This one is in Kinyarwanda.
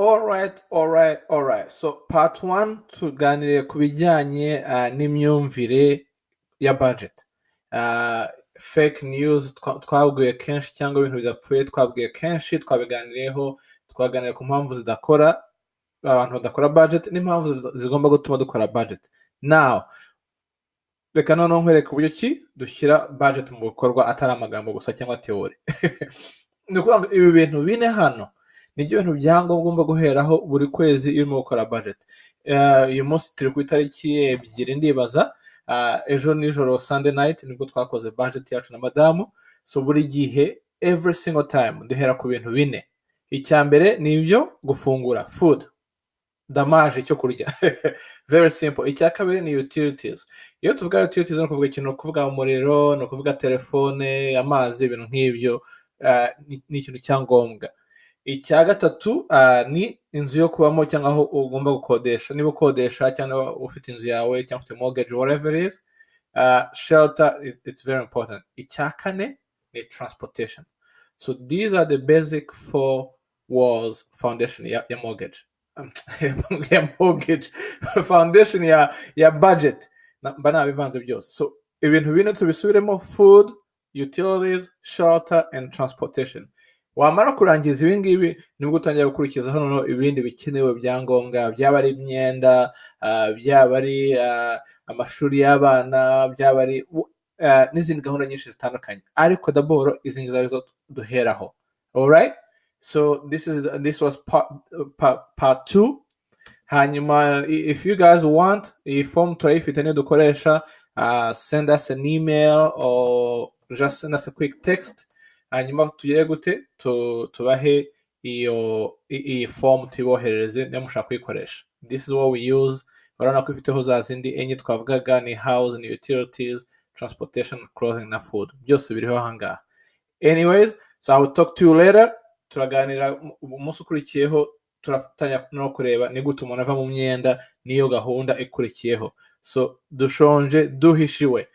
Alright. So part 1 tuganiriye ku bijyanye n'imyumvire ya budget. Fake news twabwiye kenshi cyangwa ibintu bidapfuye twabwiye kenshi, twabiganiriyeho, twaganiriye ku mpamvu zidakora, abantu badakora budget n'impamvu zigomba gutuma dukora budget. Now reka noneho nkwereka uburyo ki dushyira budget mu bikorwa atari amagambo gusa cyangwa teori. Ni ukuvuga ngo ibi bintu bine hano nibyo bintu byangombwa ugomba guheraho buri kwezi iyo urimo gukora budget. Uyu munsi turi ku itariki 2 ndibaza, ejo nijoro Sunday night nibwo twakoze budget yacu na madamu. So buri gihe every single time duhera ku bintu bine. Icya mbere ni ibyo gufungura, food, damage icyo kurya. Very simple. Icya kabiri ni utilities. Iyo tuvuga utilities no kuvuga ikintu, kuvuga umuriro, no kuvuga telefone, amazi, ibintu nk'ibyo, ni ikintu cyangombwa. Icya gatatu ni inzu yo kubamo cyangwa aho ugomba gukodesha, niba ukodesha cyangwa ufite inzu yawe cyangwa ufite mortgage, whatever it is. Shelter, it's very important. Icya kane ni transportation. So these are the basic 4 walls foundation ya mortgage. Ya mortgage foundation ya budget mba nabivanze byose. So ibintu bine tubisubiremo: food, utilities, shelter and transportation. Wamara kurangiza ibi ngibi nibwo utangira gukurikiza hano ibindi bikenewe byangombwa, byaba ari imyenda, byaba ari amashuri y'abana, byaba ari n'izindi gahunda nyinshi zitandukanye, ariko d'abord izi ngizo duheraho. Alright, so this was part 2. Hanyuma if you guys want, iyi form turayifite niyo dukoresha. Send us an email or just send us a quick text, hanyuma tugere gute tubahe iyi form tuboherereze niba mushaka kuyikoresha. This is what we use. Urabona ko ifiteho za zindi enye twavugaga, ni house, ni utilities, transportation, clothing na food, byose biriho ahangaha. Anyways, so I will talk to you later. Turaganira umunsi ukurikiyeho, turafatanya no kureba ni gute umuntu ava mu myenda, niyo gahunda ikurikiyeho. So dushonje duhishiwe.